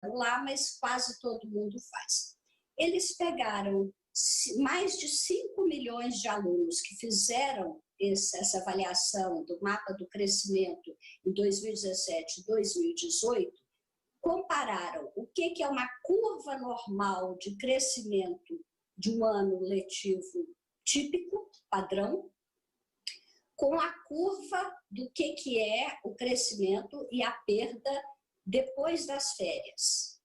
lá, mas quase todo mundo faz. Eles pegaram mais de 5 milhões de alunos que fizeram essa avaliação do mapa do crescimento em 2017 e 2018, compararam o que é uma curva normal de crescimento de um ano letivo típico, padrão, com a curva do que é o crescimento e a perda depois das férias.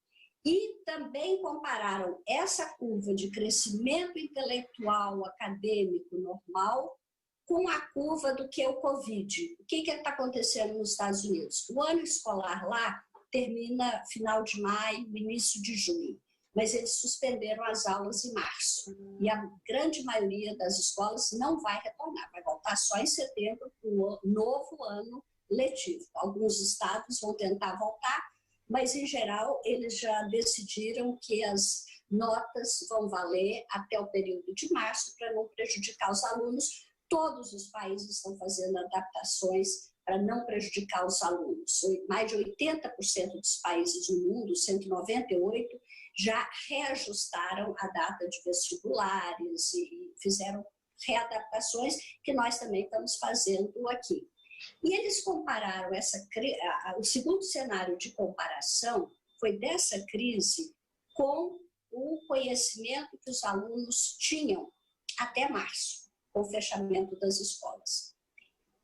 E também compararam essa curva de crescimento intelectual, acadêmico, normal, com a curva do que é o Covid. O que está acontecendo nos Estados Unidos? O ano escolar lá termina final de maio, início de junho, mas eles suspenderam as aulas em março. E a grande maioria das escolas não vai retornar, vai voltar só em setembro para o novo ano letivo. Alguns estados vão tentar voltar, mas, em geral, eles já decidiram que as notas vão valer até o período de março para não prejudicar os alunos. Todos os países estão fazendo adaptações para não prejudicar os alunos. Mais de 80% dos países no mundo, 198, já reajustaram a data de vestibulares e fizeram readaptações que nós também estamos fazendo aqui. E eles compararam o segundo cenário de comparação foi dessa crise com o conhecimento que os alunos tinham até março, com o fechamento das escolas.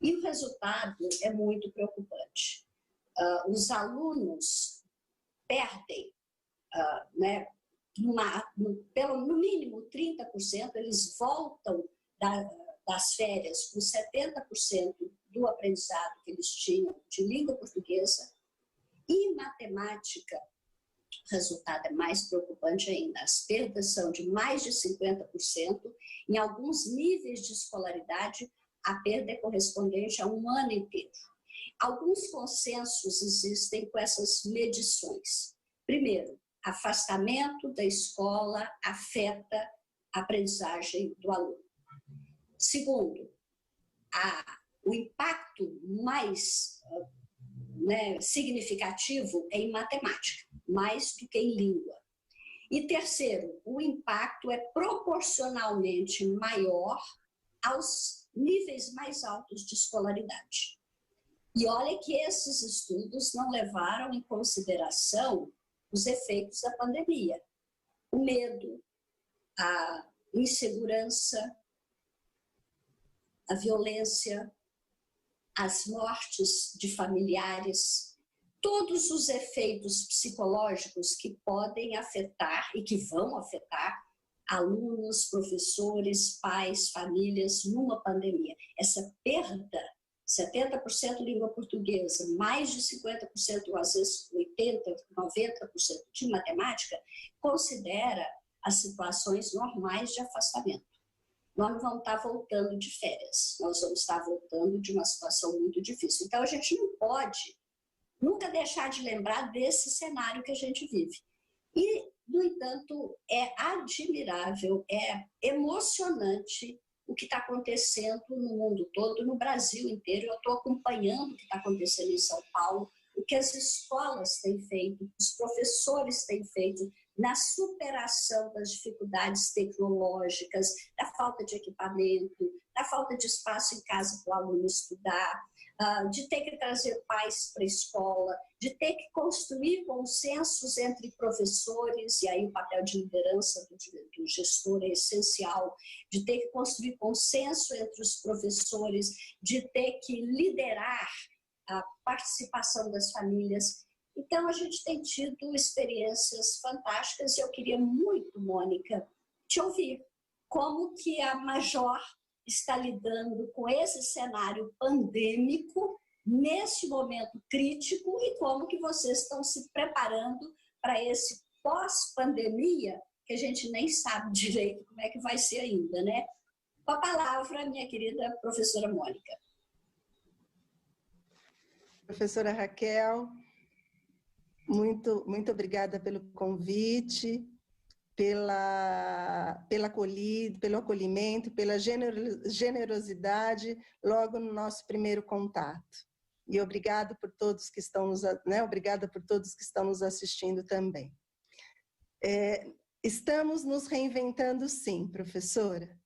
E o resultado é muito preocupante. Os alunos perdem, no mínimo 30%, eles voltam das férias com 70% do aprendizado que eles tinham de língua portuguesa e matemática. O resultado é mais preocupante ainda. As perdas são de mais de 50%. Em alguns níveis de escolaridade, a perda é correspondente a um ano inteiro. Alguns consensos existem com essas medições. Primeiro, afastamento da escola afeta a aprendizagem do aluno. Segundo, o impacto mais significativo é em matemática, mais do que em língua. E terceiro, o impacto é proporcionalmente maior aos níveis mais altos de escolaridade. E olha que esses estudos não levaram em consideração os efeitos da pandemia. O medo, a insegurança, a violência, as mortes de familiares, todos os efeitos psicológicos que podem afetar e que vão afetar alunos, professores, pais, famílias numa pandemia. Essa perda, 70% língua portuguesa, mais de 50%, às vezes 80%, 90% de matemática, considera as situações normais de afastamento. Nós não vamos estar voltando de férias, nós vamos estar voltando de uma situação muito difícil. Então, a gente não pode nunca deixar de lembrar desse cenário que a gente vive. E, no entanto, é admirável, é emocionante o que está acontecendo no mundo todo, no Brasil inteiro. Eu estou acompanhando o que está acontecendo em São Paulo, o que as escolas têm feito, os professores têm feito na superação das dificuldades tecnológicas, da falta de equipamento, da falta de espaço em casa para o aluno estudar, de ter que trazer pais para a escola, de ter que construir consensos entre professores, e aí o papel de liderança do gestor é essencial, de ter que construir consenso entre os professores, de ter que liderar a participação das famílias. Então, a gente tem tido experiências fantásticas e eu queria muito, Mônica, te ouvir. Como que a Major está lidando com esse cenário pandêmico nesse momento crítico e como que vocês estão se preparando para esse pós-pandemia que a gente nem sabe direito como é que vai ser ainda, né? Com a palavra, minha querida professora Mônica. Professora Raquel, muito obrigada pelo convite, pelo acolhimento, pela generosidade logo no nosso primeiro contato. E obrigada por todos que estão obrigada por todos que estão nos assistindo também. Estamos nos reinventando, sim, professora.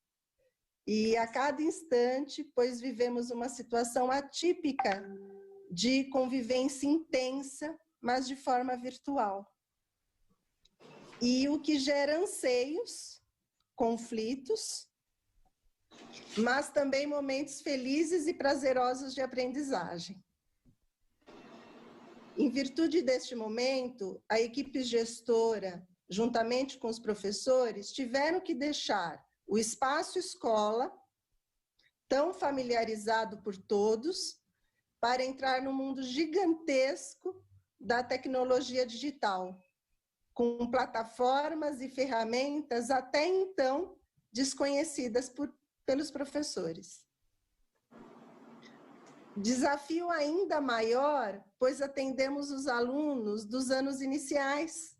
E a cada instante, pois vivemos uma situação atípica de convivência intensa, mas de forma virtual. E o que gera anseios, conflitos, mas também momentos felizes e prazerosos de aprendizagem. Em virtude deste momento, a equipe gestora, juntamente com os professores, tiveram que deixar o espaço escola, tão familiarizado por todos, para entrar no mundo gigantesco da tecnologia digital, com plataformas e ferramentas até então desconhecidas pelos professores. Desafio ainda maior, pois atendemos os alunos dos anos iniciais,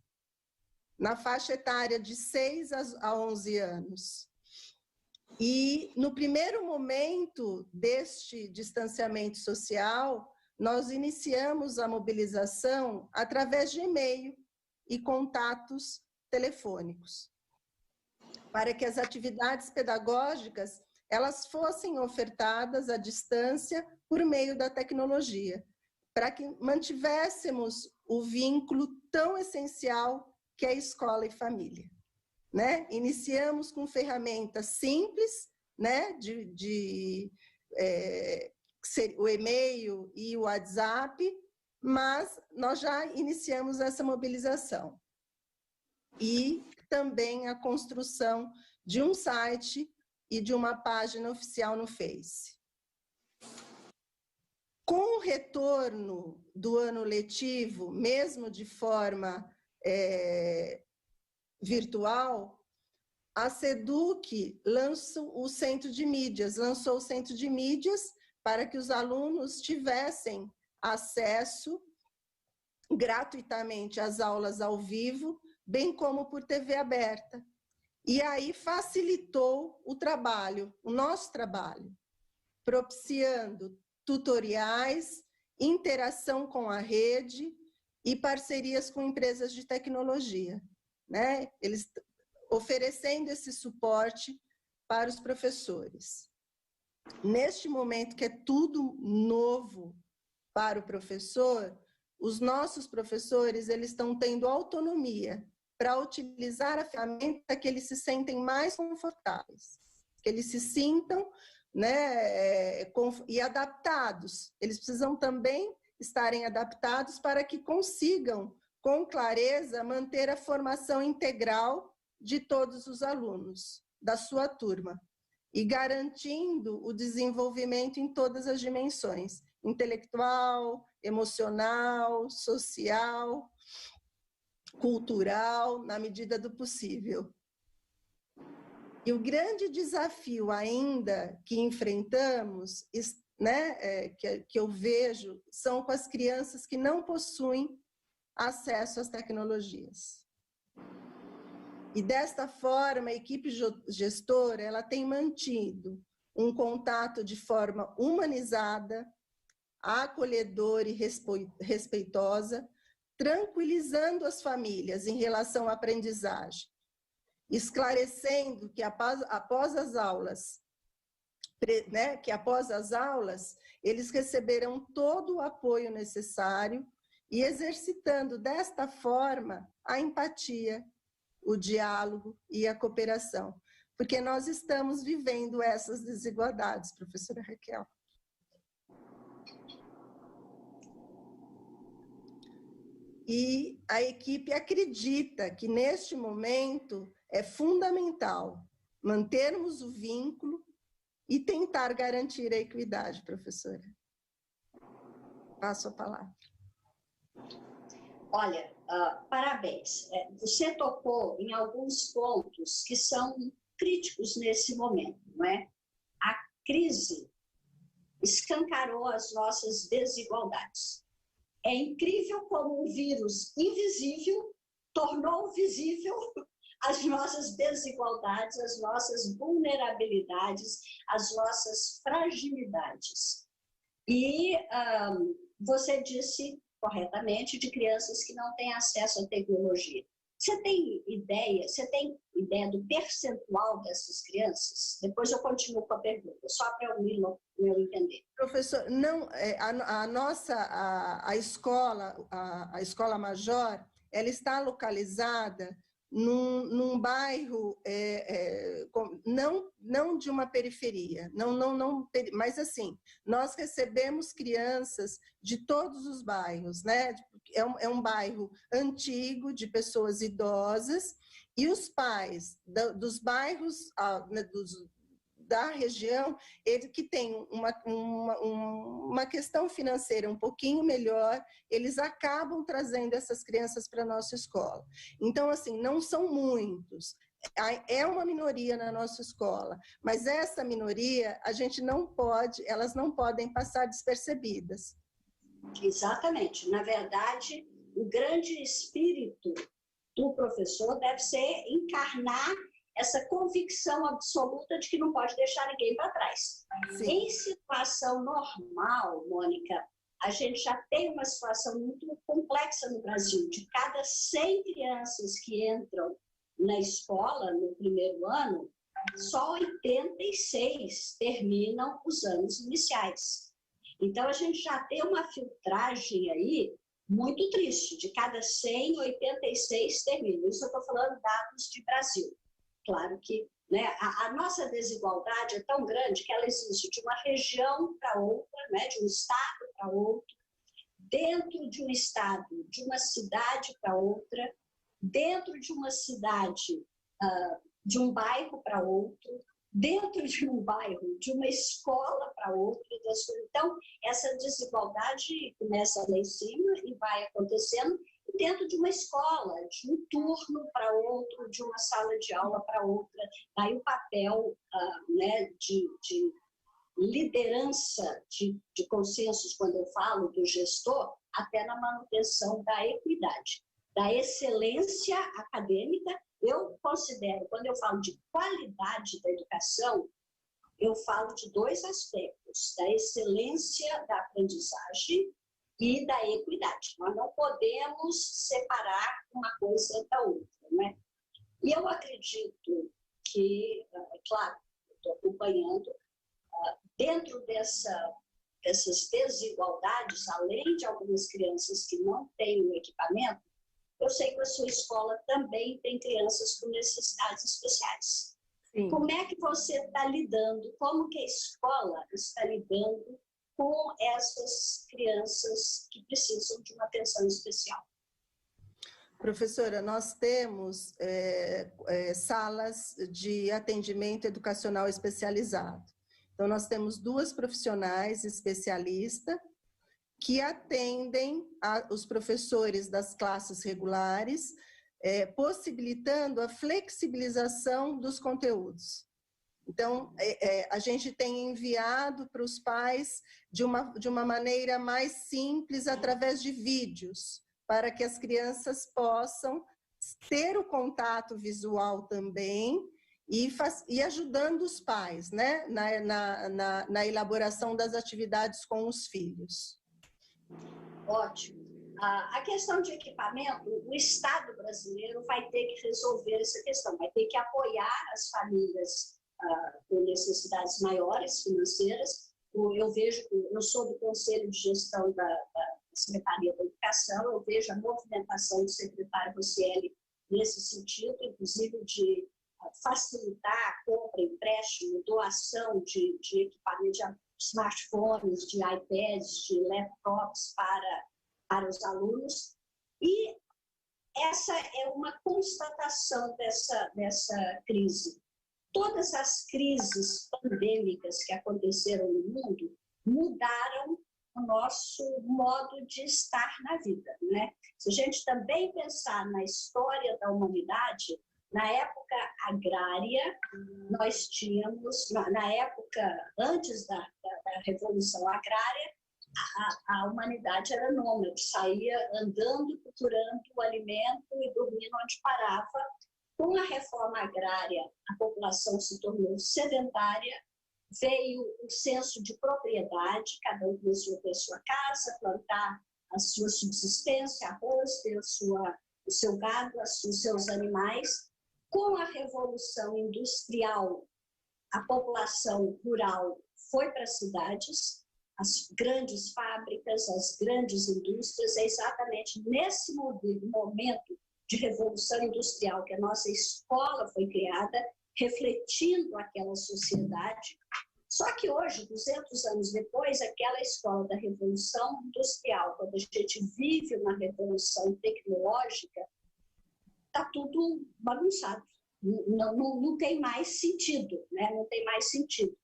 na faixa etária de 6 a 11 anos. E no primeiro momento deste distanciamento social, nós iniciamos a mobilização através de e-mail e contatos telefônicos, para que as atividades pedagógicas elas fossem ofertadas à distância por meio da tecnologia, para que mantivéssemos o vínculo tão essencial que é escola e família. Né? Iniciamos com ferramentas simples, né? O e-mail e o WhatsApp, mas nós já iniciamos essa mobilização. E também a construção de um site e de uma página oficial no Face. Com o retorno do ano letivo, mesmo de forma virtual, a SEDUC lançou o Centro de Mídias para que os alunos tivessem acesso gratuitamente às aulas ao vivo, bem como por TV aberta. E aí facilitou o trabalho, o nosso trabalho, propiciando tutoriais, interação com a rede e parcerias com empresas de tecnologia, né? Eles oferecendo esse suporte para os professores. Neste momento que é tudo novo para o professor, os nossos professores eles estão tendo autonomia para utilizar a ferramenta que eles se sentem mais confortáveis, que eles se sintam, né, e adaptados. Eles precisam também estarem adaptados para que consigam, com clareza, manter a formação integral de todos os alunos da sua turma e garantindo o desenvolvimento em todas as dimensões, intelectual, emocional, social, cultural, na medida do possível. E o grande desafio ainda que enfrentamos, né, que eu vejo, são com as crianças que não possuem acesso às tecnologias. E desta forma, a equipe gestora ela tem mantido um contato de forma humanizada, acolhedora e respeitosa, tranquilizando as famílias em relação à aprendizagem, esclarecendo que após as aulas, né, eles receberão todo o apoio necessário e exercitando desta forma a empatia, o diálogo e a cooperação, porque nós estamos vivendo essas desigualdades, professora Raquel. E a equipe acredita que neste momento é fundamental mantermos o vínculo e tentar garantir a equidade, professora. Passo a palavra. Olha, parabéns. Você tocou em alguns pontos que são críticos nesse momento, não é? A crise escancarou as nossas desigualdades. É incrível como um vírus invisível tornou visível as nossas desigualdades, as nossas vulnerabilidades, as nossas fragilidades. E você disse corretamente de crianças que não têm acesso à tecnologia. Você tem ideia do percentual dessas crianças? Depois eu continuo com a pergunta, só para eu entender. Professor, não, a escola Major, ela está localizada num bairro não de uma periferia, mas assim, nós recebemos crianças de todos os bairros, né? É um bairro antigo, de pessoas idosas, e os pais dos bairros, da região, ele que tem uma questão financeira um pouquinho melhor, eles acabam trazendo essas crianças para a nossa escola. Então, assim, não são muitos, é uma minoria na nossa escola, mas essa minoria, elas não podem passar despercebidas. Exatamente. Na verdade, o grande espírito do professor deve ser encarnar essa convicção absoluta de que não pode deixar ninguém para trás. Sim. Em situação normal, Mônica, a gente já tem uma situação muito complexa no Brasil. De cada 100 crianças que entram na escola no primeiro ano, só 86 terminam os anos iniciais. Então, a gente já tem uma filtragem aí muito triste. De cada 100, 86 terminam. Isso eu estou falando dados de Brasil. Claro que, né, a nossa desigualdade é tão grande que ela existe de uma região para outra, né, de um estado para outro, dentro de um estado, de uma cidade para outra, dentro de uma cidade, de um bairro para outro, dentro de um bairro, de uma escola para outra. Então, essa desigualdade começa lá em cima e vai acontecendo dentro de uma escola, de um turno para outro, de uma sala de aula para outra. Aí o papel né, de liderança de consensos, quando eu falo do gestor, até na manutenção da equidade, da excelência acadêmica. Eu considero, quando eu falo de qualidade da educação, eu falo de dois aspectos, da excelência da aprendizagem e da equidade. Nós não podemos separar uma coisa da outra, né? E eu acredito que, claro, estou acompanhando, dentro dessas desigualdades, além de algumas crianças que não têm o equipamento, eu sei que a sua escola também tem crianças com necessidades especiais. Sim. Como é que você está lidando, como que a escola está lidando com essas crianças que precisam de uma atenção especial? Professora, nós temos salas de atendimento educacional especializado. Então, nós temos 2 profissionais especialistas que atendem os professores das classes regulares, possibilitando a flexibilização dos conteúdos. Então, a gente tem enviado para os pais de uma maneira mais simples, através de vídeos, para que as crianças possam ter o contato visual também e ajudando os pais, né, na elaboração das atividades com os filhos. Ótimo. A questão de equipamento, o Estado brasileiro vai ter que resolver essa questão, vai ter que apoiar as famílias com necessidades maiores financeiras. Eu sou do Conselho de Gestão da Secretaria da Educação, eu vejo a movimentação do secretário Rocieli nesse sentido, inclusive de facilitar a compra, empréstimo, doação de equipamento, de smartphones, de iPads, de laptops para os alunos. E essa é uma constatação dessa crise. Todas as crises pandêmicas que aconteceram no mundo mudaram o nosso modo de estar na vida, né? Se a gente também pensar na história da humanidade, na época agrária, nós tínhamos, na época antes da Revolução Agrária, a humanidade era nômade, saía andando, procurando o alimento e dormindo onde parava. Com a reforma agrária, a população se tornou sedentária veio o senso de propriedade, cada um começou a ter a sua casa, plantar a sua subsistência, arroz, ter o seu gado, os seus animais. Com a Revolução Industrial, a população rural foi para as cidades, as grandes fábricas, as grandes indústrias. É exatamente nesse momento de Revolução Industrial que a nossa escola foi criada, refletindo aquela sociedade. Só que hoje, 200 anos depois, aquela escola da Revolução Industrial, quando a gente vive uma revolução tecnológica, está tudo bagunçado. Não tem mais sentido, né? Não tem mais sentido.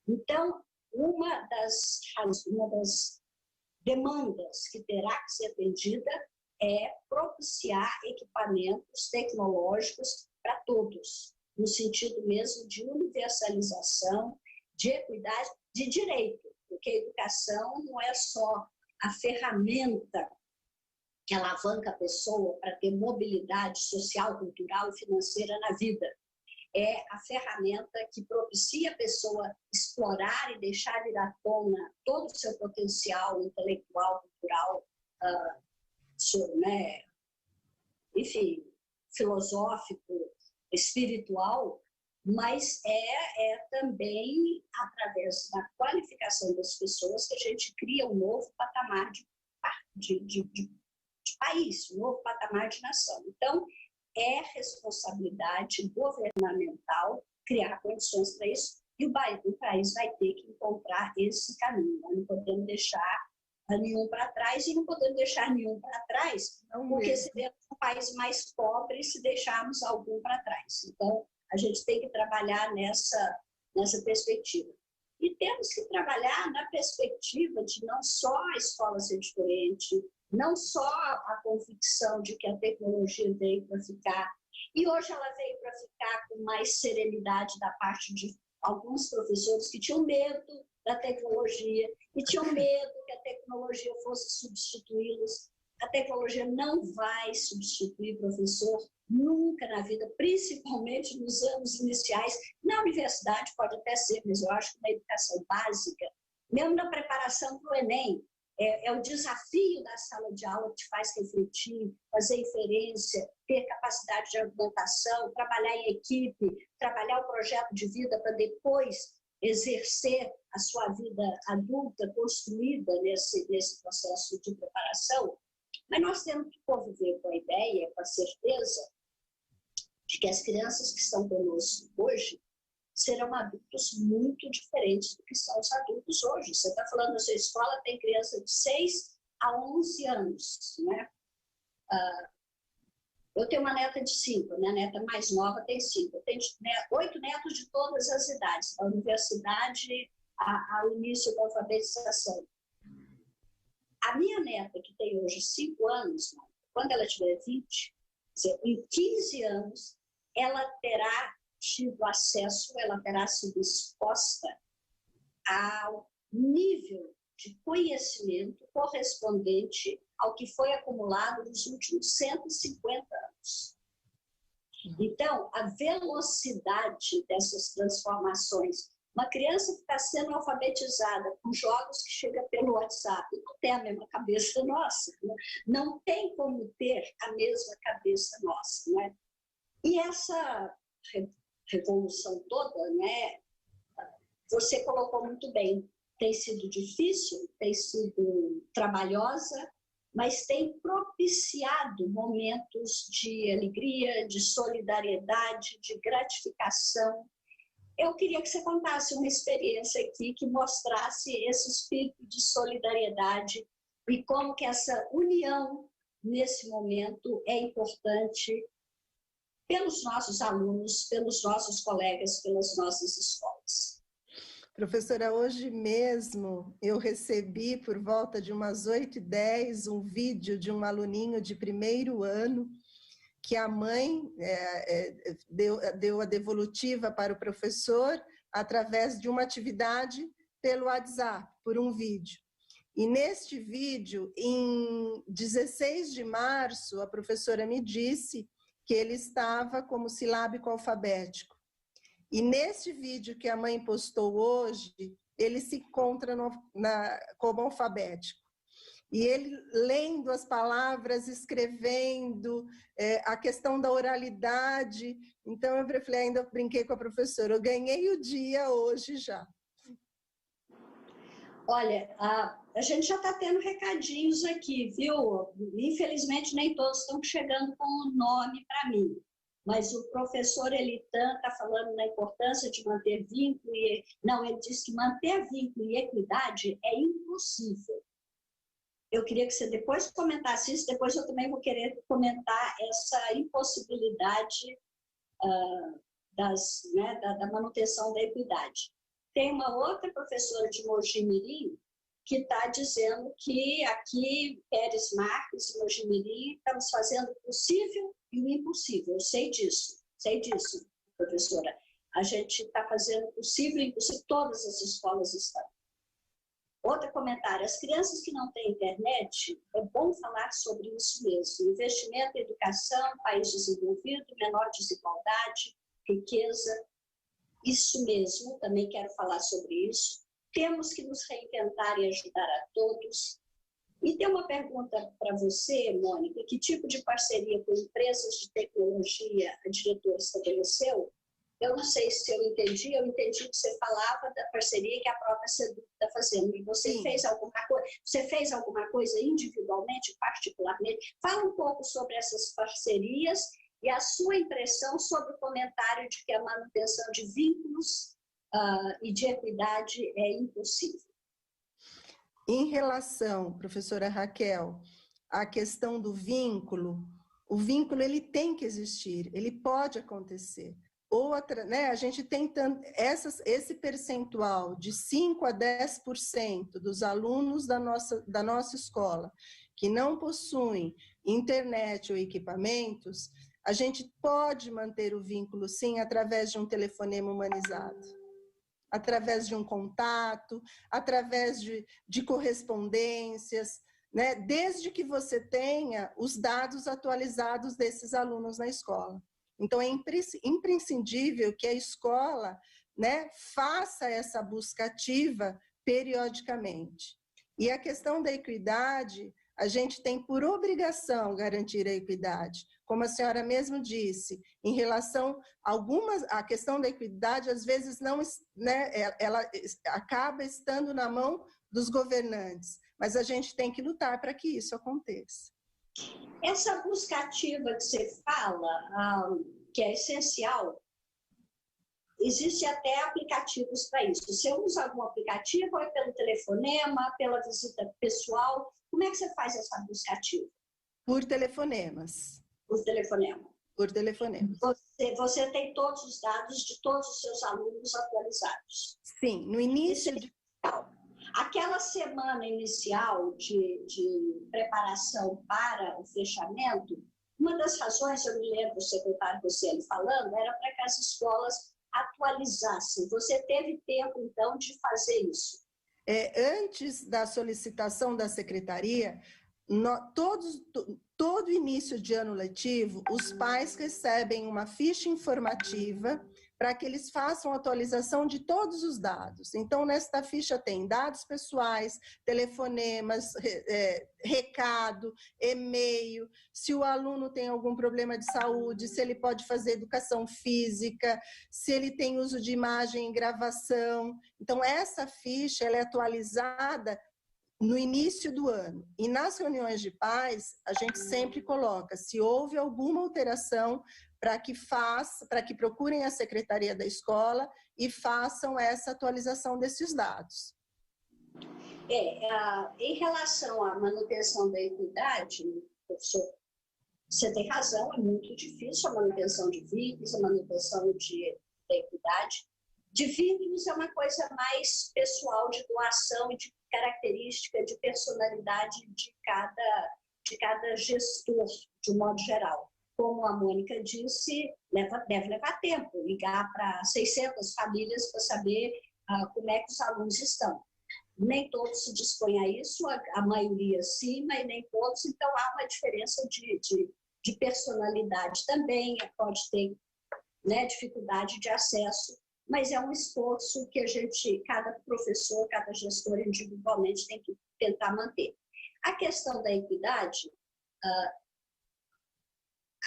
Então, uma das demandas que terá que ser atendida é propiciar equipamentos tecnológicos para todos, no sentido mesmo de universalização, de equidade, de direito, porque a educação não é só a ferramenta que alavanca a pessoa para ter mobilidade social, cultural e financeira na vida. É a ferramenta que propicia a pessoa explorar e deixar vir à tona todo o seu potencial intelectual, cultural, né? Enfim, filosófico, espiritual, mas é também através da qualificação das pessoas que a gente cria um novo patamar de país, um novo patamar de nação. Então, é responsabilidade governamental criar condições para isso, e o país vai ter que encontrar esse caminho. Nós não podemos deixar nenhum para trás, e não podemos deixar nenhum para trás, porque seremos um país mais pobre se deixarmos algum para trás. Então, a gente tem que trabalhar nessa perspectiva. E temos que trabalhar na perspectiva de não só a escola ser diferente, não só a convicção de que a tecnologia veio para ficar, e hoje ela veio para ficar com mais serenidade da parte de alguns professores que tinham medo da tecnologia e tinham medo que a tecnologia fosse substituí-los. A tecnologia não vai substituir professor nunca na vida, principalmente nos anos iniciais. Na universidade pode até ser, mas eu acho que na educação básica, mesmo na preparação para o Enem, é o desafio da sala de aula que te faz refletir, fazer inferência, ter capacidade de argumentação, trabalhar em equipe, trabalhar o projeto de vida para depois exercer a sua vida adulta construída nesse processo de preparação. Mas nós temos que conviver com a ideia, com a certeza de que as crianças que estão conosco hoje serão adultos muito diferentes do que são os adultos hoje. Você está falando da sua escola, tem criança de 6 a 11 anos, né? Eu tenho uma neta de 5, minha neta mais nova tem 5. Eu tenho 8 netos de todas as idades, da universidade ao início da alfabetização. A minha neta, que tem hoje 5 anos, quando ela tiver 20, em 15 anos, ela terá tido acesso, ela terá sido exposta ao nível de conhecimento correspondente ao que foi acumulado nos últimos 150 anos. Então, a velocidade dessas transformações, uma criança que está sendo alfabetizada com jogos que chegam pelo WhatsApp, não tem a mesma cabeça nossa, né? Não tem como ter a mesma cabeça nossa, né? E essa revolução toda, né, você colocou muito bem, tem sido difícil, tem sido trabalhosa, mas tem propiciado momentos de alegria, de solidariedade, de gratificação. Eu queria que você contasse uma experiência aqui que mostrasse esse espírito de solidariedade e como que essa união, nesse momento, é importante pelos nossos alunos, pelos nossos colegas, pelas nossas escolas. Professora, hoje mesmo eu recebi, por volta de umas 8h10, um vídeo de um aluninho de primeiro ano, que a mãe deu a devolutiva para o professor através de uma atividade pelo WhatsApp, por um vídeo. E neste vídeo, em 16 de março, a professora me disse que ele estava como silábico alfabético. E neste vídeo que a mãe postou hoje, ele se encontra como alfabético. E ele lendo as palavras, escrevendo, a questão da oralidade. Então, eu falei, ainda brinquei com a professora, eu ganhei o dia hoje já. Olha, a gente já está tendo recadinhos aqui, viu? Infelizmente, nem todos estão chegando com o nome para mim. Mas o professor Elitan está falando da importância de manter vínculo e... Não, ele diz que manter vínculo e equidade é impossível. Eu queria que você depois comentasse isso, depois eu também vou querer comentar essa impossibilidade da manutenção da equidade. Tem uma outra professora de Mogi Mirim que está dizendo que aqui, Pérez Marques e Mogi Mirim, estamos fazendo o possível e o impossível. Eu sei disso, professora. A gente está fazendo o possível e o impossível, todas as escolas estão. Outro comentário, as crianças que não têm internet, é bom falar sobre isso mesmo. Investimento em educação, país desenvolvido, menor desigualdade, riqueza, isso mesmo, também quero falar sobre isso. Temos que nos reinventar e ajudar a todos. E tem uma pergunta para você, Mônica, que tipo de parceria com empresas de tecnologia a diretora estabeleceu? Eu não sei se eu entendi que você falava da parceria que a própria SEDUC está fazendo. E você fez alguma coisa individualmente, particularmente? Fala um pouco sobre essas parcerias e a sua impressão sobre o comentário de que a manutenção de vínculos e de equidade é impossível. Em relação, professora Raquel, à questão do vínculo, o vínculo ele tem que existir, ele pode acontecer. A gente tem esse percentual de 5 a 10% dos alunos da nossa escola que não possuem internet ou equipamentos, a gente pode manter o vínculo, sim, através de um telefonema humanizado, através de um contato, através de correspondências, né? Desde que você tenha os dados atualizados desses alunos na escola. Então, é imprescindível que a escola, né, faça essa busca ativa periodicamente. E a questão da equidade, a gente tem por obrigação garantir a equidade. Como a senhora mesmo disse, em relação a questão da equidade, às vezes não, né, ela acaba estando na mão dos governantes, mas a gente tem que lutar para que isso aconteça. Essa busca ativa que você fala, que é essencial, existe até aplicativos para isso. Você usa algum aplicativo ou é pelo telefonema, pela visita pessoal? Como é que você faz essa busca ativa? Por telefonemas. Por telefonema. Por telefonema. Você tem todos os dados de todos os seus alunos atualizados? Sim, no início de... Aquela semana inicial de preparação para o fechamento, uma das razões, eu me lembro do secretário Rosselli falando, era para que as escolas atualizassem. Você teve tempo, então, de fazer isso? Antes da solicitação da secretaria, todo início de ano letivo, os pais recebem uma ficha informativa para que eles façam atualização de todos os dados. Então, nesta ficha tem dados pessoais, telefonemas, recado, e-mail, se o aluno tem algum problema de saúde, se ele pode fazer educação física, se ele tem uso de imagem e gravação. Então, essa ficha ela é atualizada no início do ano. E nas reuniões de pais, a gente sempre coloca, se houve alguma alteração, para que procurem a secretaria da escola e façam essa atualização desses dados. Em relação à manutenção da equidade, professor, você tem razão, é muito difícil a manutenção de vínculos, a manutenção da equidade. De vínculos é uma coisa mais pessoal, de doação e de característica, de personalidade de cada gestor, de um modo geral. Como a Mônica disse, deve levar tempo, ligar para 600 famílias para saber como é que os alunos estão. Nem todos se dispõem a isso, a maioria sim, mas nem todos, então há uma diferença de personalidade também, pode ter né, dificuldade de acesso, mas é um esforço que a gente, cada professor, cada gestor individualmente tem que tentar manter. A questão da equidade,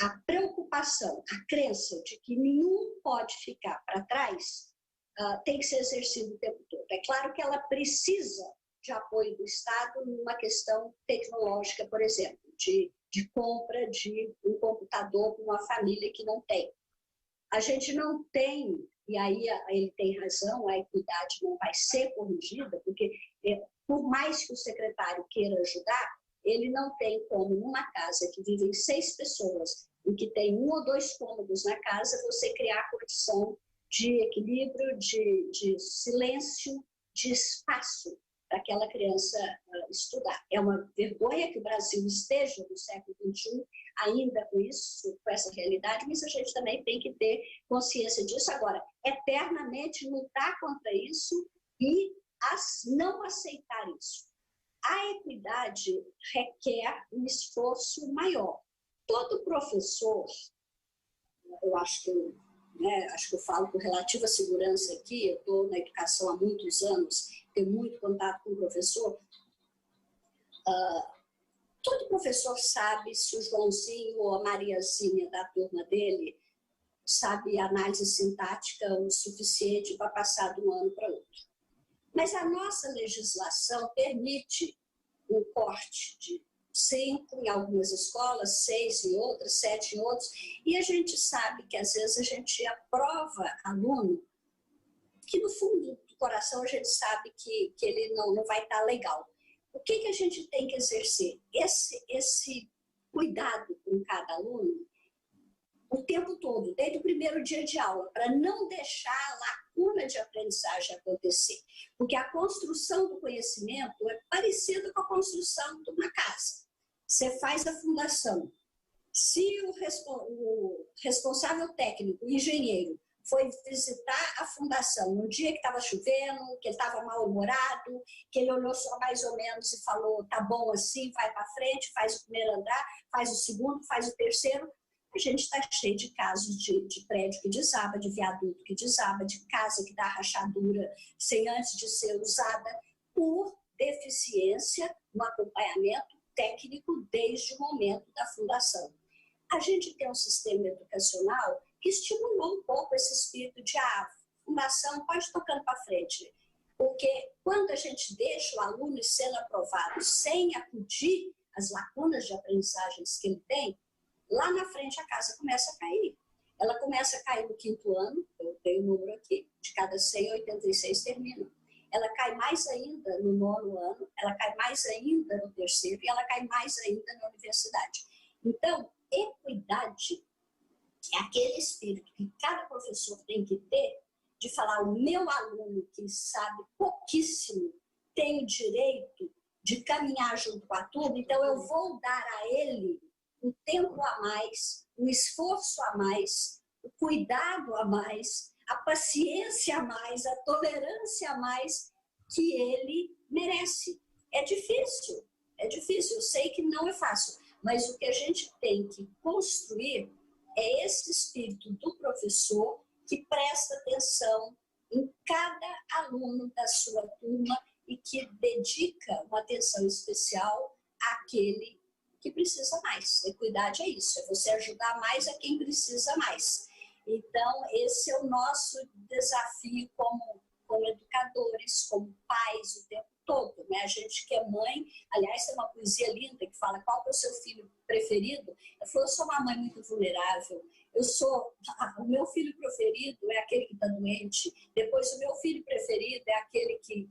a preocupação, a crença de que nenhum pode ficar para trás, tem que ser exercido o tempo todo. É claro que ela precisa de apoio do Estado numa questão tecnológica, por exemplo, de compra de um computador para uma família que não tem. A gente não tem, e aí ele tem razão, a equidade não vai ser corrigida, porque por mais que o secretário queira ajudar, ele não tem como, numa casa que vivem 6 pessoas e que tem 1 ou 2 cômodos na casa, você criar condição de equilíbrio, de silêncio, de espaço para aquela criança estudar. É uma vergonha que o Brasil esteja no século XXI ainda com isso, com essa realidade, mas a gente também tem que ter consciência disso. Agora, eternamente lutar contra isso e não aceitar isso. A equidade requer um esforço maior. Todo professor, eu acho que eu falo com relativa segurança aqui, eu estou na educação há muitos anos, tenho muito contato com o professor, todo professor sabe se o Joãozinho ou a Mariazinha da turma dele sabe análise sintática o suficiente para passar de um ano para outro. Mas a nossa legislação permite um corte de 5 em algumas escolas, 6 em outras, 7 em outras, e a gente sabe que às vezes a gente aprova aluno que no fundo do coração a gente sabe que ele não vai estar legal. O que a gente tem que exercer? Esse cuidado com cada aluno o tempo todo, desde o primeiro dia de aula, para não deixar a lacuna de aprendizagem acontecer. Porque a construção do conhecimento é parecida com a construção de uma casa. Você faz a fundação. Se o responsável técnico, o engenheiro, foi visitar a fundação num dia que estava chovendo, que ele estava mal-humorado, que ele olhou só mais ou menos e falou, tá bom assim, vai para frente, faz o primeiro andar, faz o segundo, faz o terceiro. A gente está cheio de casos de prédio que desaba, de viaduto que desaba, de casa que dá rachadura sem antes de ser usada, por deficiência no acompanhamento técnico desde o momento da fundação. A gente tem um sistema educacional que estimulou um pouco esse espírito de fundação pode ir tocando para frente. Porque quando a gente deixa o aluno sendo aprovado sem acudir às lacunas de aprendizagens que ele tem, lá na frente a casa começa a cair. Ela começa a cair no 5º ano, eu tenho o número aqui, de cada 100, 86 terminam. Ela cai mais ainda no 9º ano, ela cai mais ainda no 3º e ela cai mais ainda na universidade. Então, equidade é aquele espírito que cada professor tem que ter de falar, o meu aluno que sabe pouquíssimo tem o direito de caminhar junto com a turma, então eu vou dar a ele um tempo a mais, um esforço a mais, o cuidado a mais, a paciência a mais, a tolerância a mais que ele merece. É difícil, eu sei que não é fácil, mas o que a gente tem que construir é esse espírito do professor que presta atenção em cada aluno da sua turma e que dedica uma atenção especial àquele que precisa mais. Equidade é isso, é você ajudar mais a quem precisa mais. Então, esse é o nosso desafio como educadores, como pais, o tempo todo, né? A gente que é mãe, aliás, tem uma poesia linda que fala qual é o seu filho preferido. Eu falo, eu sou uma mãe muito vulnerável, o meu filho preferido é aquele que está doente, depois o meu filho preferido é aquele que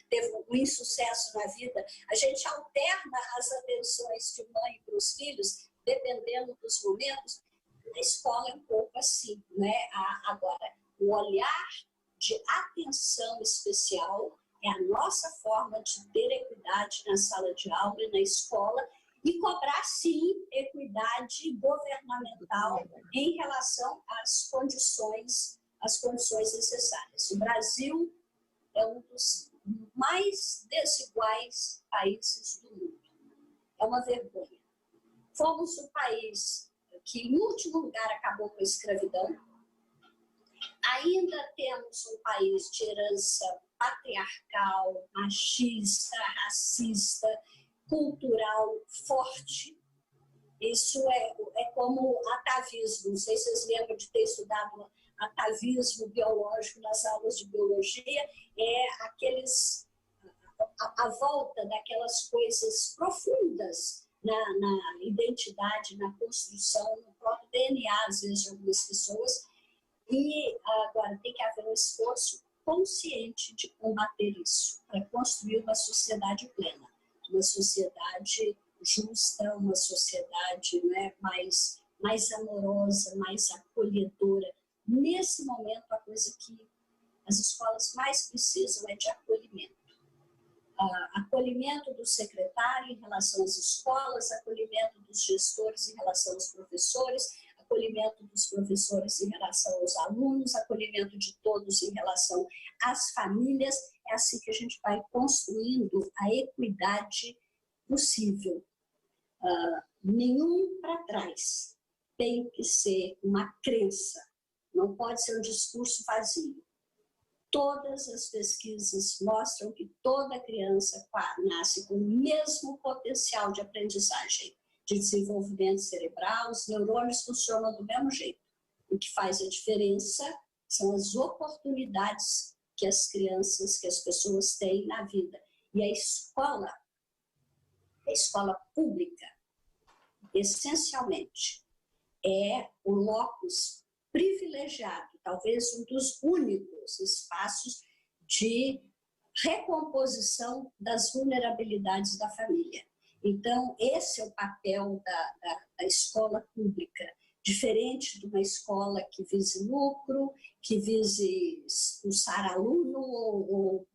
teve um insucesso na vida. A gente alterna as atenções de mãe para os filhos, dependendo dos momentos. Na escola é um pouco assim, né? Agora, o olhar de atenção especial é a nossa forma de ter equidade na sala de aula e na escola e cobrar, sim, equidade governamental em relação às condições necessárias. O Brasil é um dos mais desiguais países do mundo. É uma vergonha. Fomos o país que, em último lugar, acabou com a escravidão. Ainda temos um país de herança patriarcal, machista, racista, cultural forte. Isso é como atavismo. Não sei se vocês lembram de ter estudado atavismo biológico nas aulas de biologia. É a volta daquelas coisas profundas na identidade, na construção, no próprio DNA, às vezes, de algumas pessoas. E agora tem que haver um esforço consciente de combater isso, para construir uma sociedade plena, uma sociedade justa, uma sociedade, né, mais amorosa, mais acolhedora. Nesse momento, a coisa que as escolas mais precisam é de acolhimento. Acolhimento do secretário em relação às escolas, acolhimento dos gestores em relação aos professores, acolhimento dos professores em relação aos alunos, acolhimento de todos em relação às famílias. É assim que a gente vai construindo a equidade possível. Nenhum para trás. Tem que ser uma crença, não pode ser um discurso vazio. Todas as pesquisas mostram que toda criança nasce com o mesmo potencial de aprendizagem, de desenvolvimento cerebral, os neurônios funcionam do mesmo jeito. O que faz a diferença são as oportunidades que as crianças, que as pessoas têm na vida. E a escola pública, essencialmente, é o locus privilegiado, talvez um dos únicos espaços de recomposição das vulnerabilidades da família. Então, esse é o papel da escola pública, diferente de uma escola que vise lucro, que vise expulsar aluno ou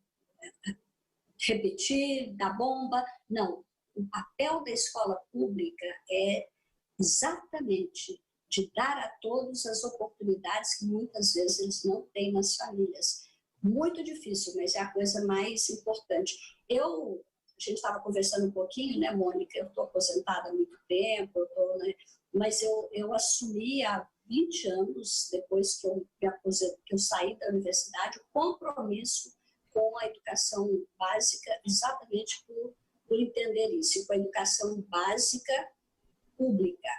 repetir, dar bomba. Não, o papel da escola pública é exatamente de dar a todos as oportunidades que muitas vezes eles não têm nas famílias. Muito difícil, mas é a coisa mais importante. A gente estava conversando um pouquinho, né, Mônica? Eu estou aposentada há muito tempo, mas eu assumi há 20 anos, depois que eu saí da universidade, o compromisso com a educação básica, exatamente por entender isso, e com a educação básica pública.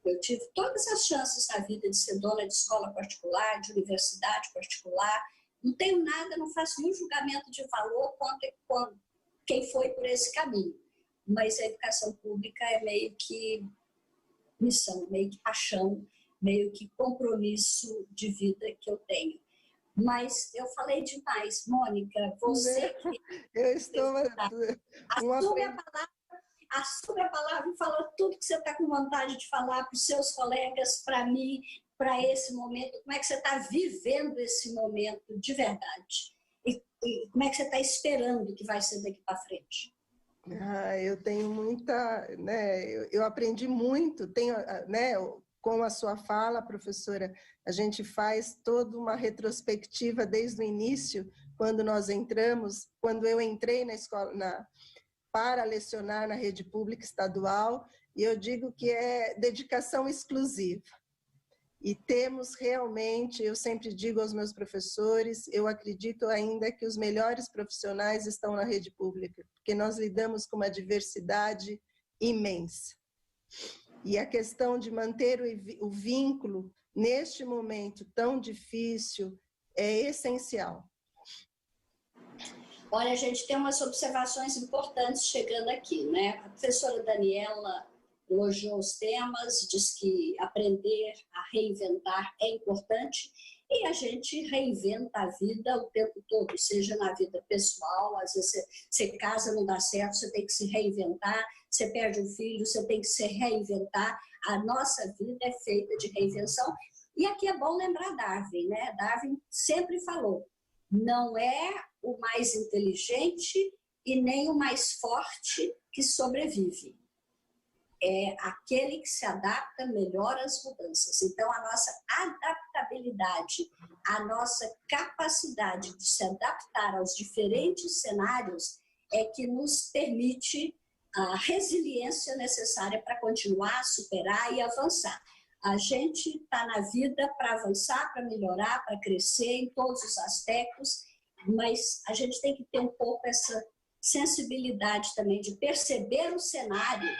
Eu tive todas as chances na vida de ser dona de escola particular, de universidade particular. Não tenho nada, não faço nenhum julgamento de valor contra quem foi por esse caminho. Mas a educação pública é meio que missão, meio que paixão, meio que compromisso de vida que eu tenho. Mas eu falei demais, Mônica, você que... Eu estou... Assume a palavra e fala tudo que você está com vontade de falar para os seus colegas, para mim, para esse momento. Como é que você está vivendo esse momento de verdade? E como é que você está esperando que vai ser daqui para frente? Eu tenho muita... né, eu aprendi muito, tenho, né, com a sua fala, professora, a gente faz toda uma retrospectiva desde o início, quando nós entramos, quando eu entrei na escola... para lecionar na rede pública estadual, e eu digo que é dedicação exclusiva. E temos realmente, eu sempre digo aos meus professores, eu acredito ainda que os melhores profissionais estão na rede pública, porque nós lidamos com uma diversidade imensa. E a questão de manter o vínculo neste momento tão difícil é essencial. Olha, a gente tem umas observações importantes chegando aqui, né? A professora Daniela elogiou os temas, diz que aprender a reinventar é importante e a gente reinventa a vida o tempo todo, seja na vida pessoal, às vezes você casa, não dá certo, você tem que se reinventar, você perde um filho, você tem que se reinventar. A nossa vida é feita de reinvenção. E aqui é bom lembrar Darwin, né? Darwin sempre falou, não é o mais inteligente e nem o mais forte que sobrevive. É aquele que se adapta melhor às mudanças. Então, a nossa adaptabilidade, a nossa capacidade de se adaptar aos diferentes cenários é que nos permite a resiliência necessária para continuar, superar e avançar. A gente está na vida para avançar, para melhorar, para crescer em todos os aspectos, mas a gente tem que ter um pouco essa sensibilidade também de perceber o cenário,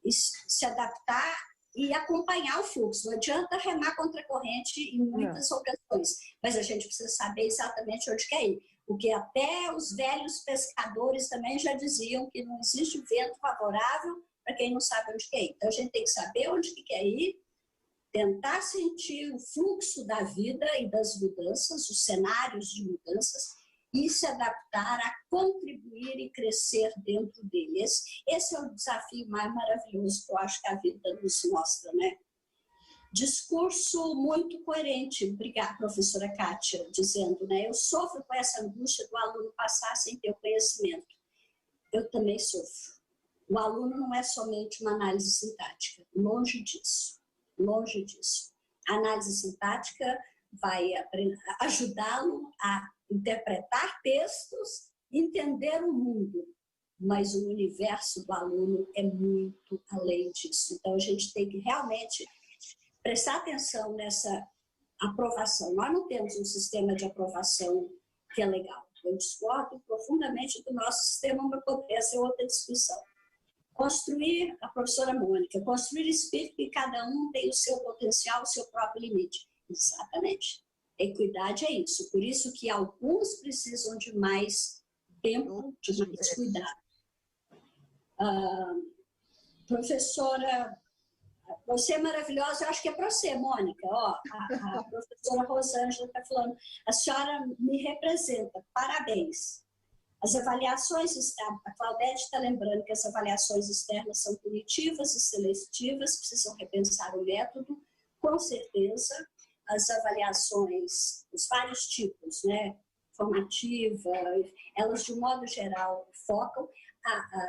se adaptar e acompanhar o fluxo. Não adianta remar contra a corrente em muitas ocasiões, mas a gente precisa saber exatamente onde quer ir. Porque até os velhos pescadores também já diziam que não existe vento favorável para quem não sabe onde quer ir. Então, a gente tem que saber onde que quer ir, tentar sentir o fluxo da vida e das mudanças, os cenários de mudanças, e se adaptar a contribuir e crescer dentro dele. Esse é o desafio mais maravilhoso que eu acho que a vida nos mostra, né? Discurso muito coerente, obrigada, professora Kátia, dizendo, né? Eu sofro com essa angústia do aluno passar sem ter o conhecimento. Eu também sofro. O aluno não é somente uma análise sintática, longe disso, longe disso. A análise sintática vai ajudá-lo a interpretar textos, entender o mundo, mas o universo do aluno é muito além disso. Então, a gente tem que realmente prestar atenção nessa aprovação. Nós não temos um sistema de aprovação que é legal. Eu discordo profundamente do nosso sistema, mas poderia ser outra discussão. Construir, a professora Mônica, construir espírito que cada um tem o seu potencial, o seu próprio limite. Exatamente. Equidade é isso. Por isso que alguns precisam de mais tempo, de mais cuidado. Professora, você é maravilhosa, eu acho que é para você, Mônica. Ó, a professora Rosângela está falando, a senhora me representa, parabéns. As avaliações externas, a Claudete está lembrando que as avaliações externas são punitivas e seletivas, precisam repensar o método, com certeza. As avaliações, os vários tipos, né, formativa, elas de um modo geral focam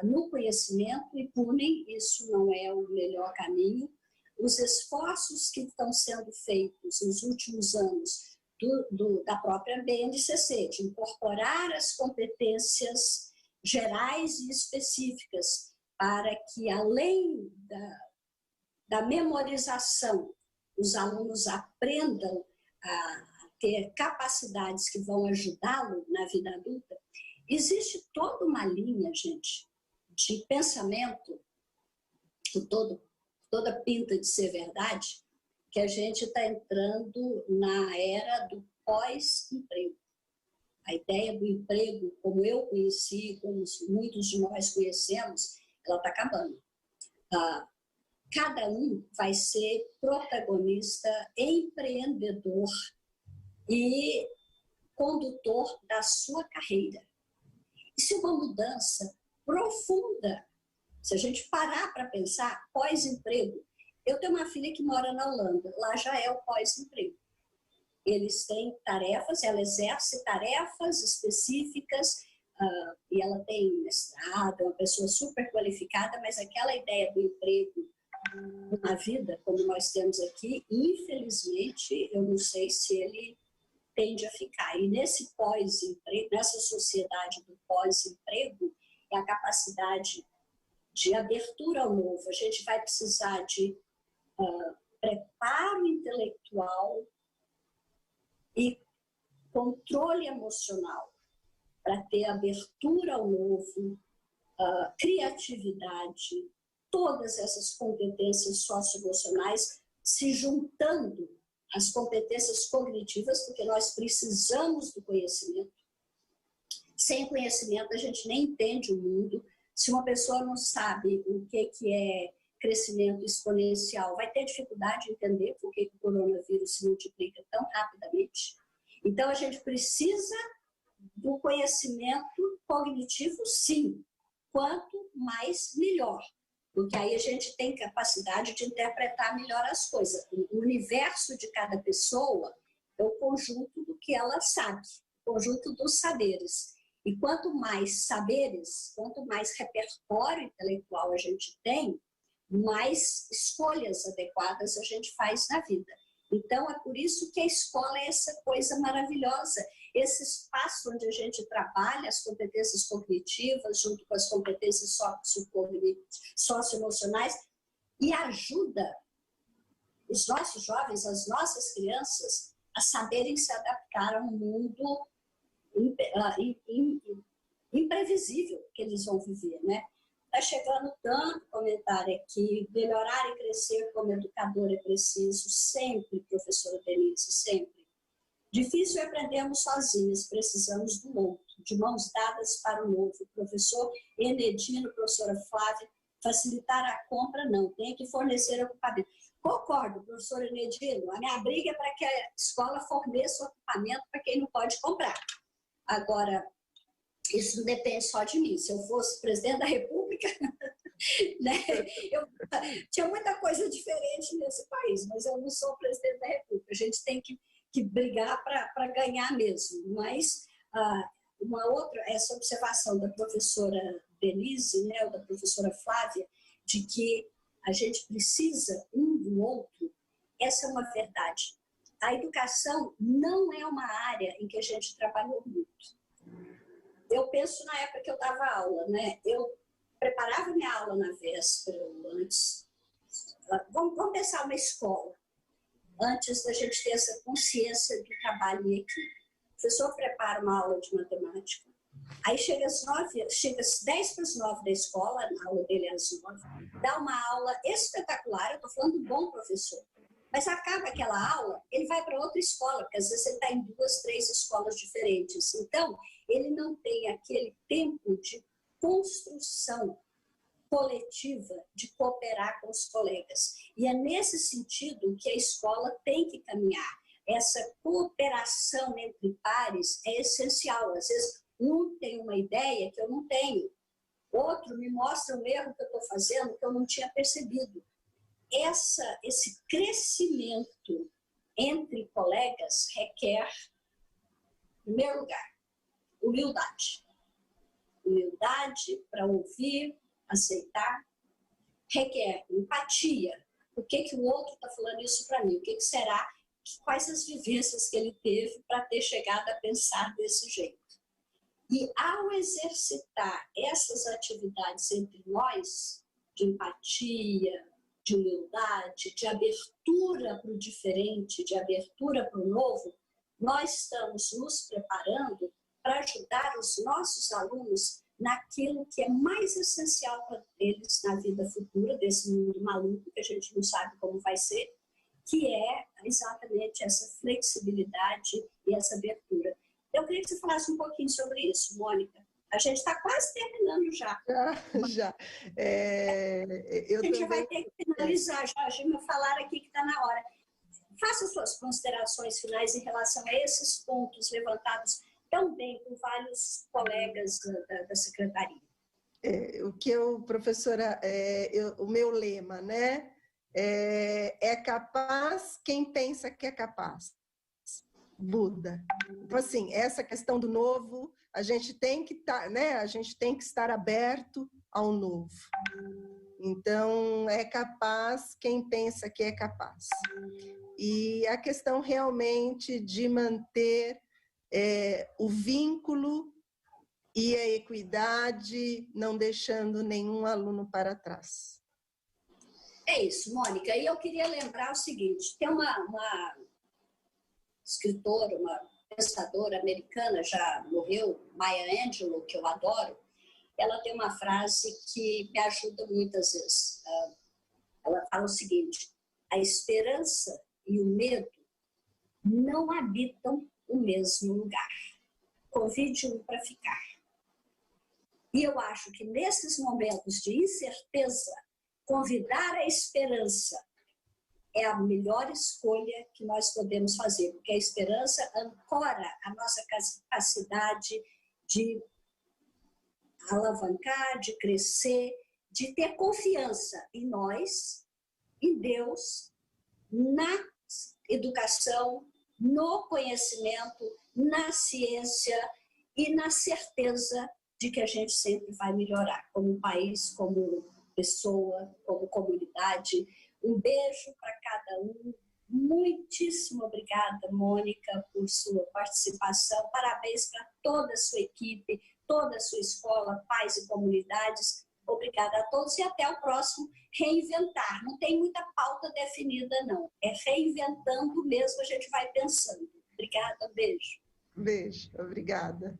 no conhecimento e punem, isso não é o melhor caminho. Os esforços que estão sendo feitos nos últimos anos da própria BNCC, de incorporar as competências gerais e específicas para que, além da memorização, os alunos aprendam a ter capacidades que vão ajudá-lo na vida adulta. Existe toda uma linha, gente, de pensamento, toda pinta de ser verdade, que a gente está entrando na era do pós-emprego. A ideia do emprego, como eu conheci, como muitos de nós conhecemos, ela está acabando. Cada um vai ser protagonista, empreendedor e condutor da sua carreira. Isso é uma mudança profunda. Se a gente parar para pensar, pós-emprego. Eu tenho uma filha que mora na Holanda, lá já é o pós-emprego. Eles têm tarefas, ela exerce tarefas específicas, e ela tem mestrado, é uma pessoa super qualificada, mas aquela ideia do emprego na vida, como nós temos aqui, infelizmente, eu não sei se ele tende a ficar. E nesse pós-emprego, nessa sociedade do pós-emprego, é a capacidade de abertura ao novo. A gente vai precisar de preparo intelectual e controle emocional para ter abertura ao novo, criatividade, todas essas competências socioemocionais se juntando às competências cognitivas, porque nós precisamos do conhecimento. Sem conhecimento, a gente nem entende o mundo. Se uma pessoa não sabe o que é crescimento exponencial, vai ter dificuldade de entender por que o coronavírus se multiplica tão rapidamente. Então, a gente precisa do conhecimento cognitivo, sim. Quanto mais, melhor. Porque aí a gente tem capacidade de interpretar melhor as coisas. O universo de cada pessoa é o conjunto do que ela sabe, o conjunto dos saberes. E quanto mais saberes, quanto mais repertório intelectual a gente tem, mais escolhas adequadas a gente faz na vida. Então, é por isso que a escola é essa coisa maravilhosa, esse espaço onde a gente trabalha as competências cognitivas junto com as competências socioemocionais e ajuda os nossos jovens, as nossas crianças, a saberem se adaptar a um mundo imprevisível que eles vão viver, né? Está chegando tanto comentário aqui, melhorar e crescer como educador é preciso, sempre, professora Denise, sempre. Difícil é aprendermos sozinhas, precisamos do outro, de mãos dadas para o novo. Professor Enedino, professora Flávia, facilitar a compra não, tem que fornecer equipamento. Concordo, professor Enedino, a minha briga é para que a escola forneça o equipamento para quem não pode comprar. Agora, isso não depende só de mim. Se eu fosse presidente da República, né, eu tinha muita coisa diferente nesse país, mas eu não sou presidente da República. A gente tem que brigar para ganhar mesmo. Mas uma outra, essa observação da professora Denise, né, ou da professora Flávia, de que a gente precisa um do outro, essa é uma verdade. A educação não é uma área em que a gente trabalhou muito. Eu penso na época que eu dava aula, né? Eu preparava minha aula na véspera, antes. Vamos pensar uma escola, antes da gente ter essa consciência do trabalho em equipe. O professor prepara uma aula de matemática, aí chega às 10 para as 9 da escola, a aula dele é às 9, dá uma aula espetacular, eu estou falando do bom professor. Mas acaba aquela aula, ele vai para outra escola, porque às vezes ele está em 2, 3 escolas diferentes. Então, ele não tem aquele tempo de construção coletiva, de cooperar com os colegas. E é nesse sentido que a escola tem que caminhar. Essa cooperação entre pares é essencial. Às vezes, um tem uma ideia que eu não tenho, outro me mostra um erro que eu estou fazendo que eu não tinha percebido. Esse crescimento entre colegas requer, em primeiro lugar, humildade. Humildade para ouvir, aceitar, requer empatia. Por que o outro está falando isso para mim? O que será? Quais as vivências que ele teve para ter chegado a pensar desse jeito? E ao exercitar essas atividades entre nós, de empatia, de humildade, de abertura para o diferente, de abertura para o novo, nós estamos nos preparando para ajudar os nossos alunos naquilo que é mais essencial para eles na vida futura, desse mundo maluco que a gente não sabe como vai ser, que é exatamente essa flexibilidade e essa abertura. Eu queria que você falasse um pouquinho sobre isso, Mônica. A gente está quase terminando já. Já. A gente já vai ter que finalizar, já me falaram aqui que está na hora. Faça suas considerações finais em relação a esses pontos levantados também por vários colegas da secretaria. Professora, o meu lema, né? É capaz quem pensa que é capaz. Buda. Então, assim, essa questão do novo, a gente tem que estar, né? A gente tem que estar aberto ao novo. Então, é capaz quem pensa que é capaz. E a questão realmente de manter o vínculo e a equidade, não deixando nenhum aluno para trás. É isso, Mônica. E eu queria lembrar o seguinte, tem uma escritora, uma pensadora americana, já morreu, Maya Angelou, que eu adoro. Ela tem uma frase que me ajuda muitas vezes. Ela fala o seguinte: a esperança e o medo não habitam o mesmo lugar. Convide um para ficar. E eu acho que nesses momentos de incerteza, convidar a esperança é a melhor escolha que nós podemos fazer, porque a esperança ancora a nossa capacidade de alavancar, de crescer, de ter confiança em nós, em Deus, na educação, no conhecimento, na ciência e na certeza de que a gente sempre vai melhorar como país, como pessoa, como comunidade. Um beijo para cada um, muito Muitíssimo obrigada, Mônica, por sua participação. Parabéns para toda a sua equipe, toda a sua escola, pais e comunidades. Obrigada a todos e até o próximo Reinventar. Não tem muita pauta definida, não. É reinventando mesmo, a gente vai pensando. Obrigada, beijo. Beijo, obrigada.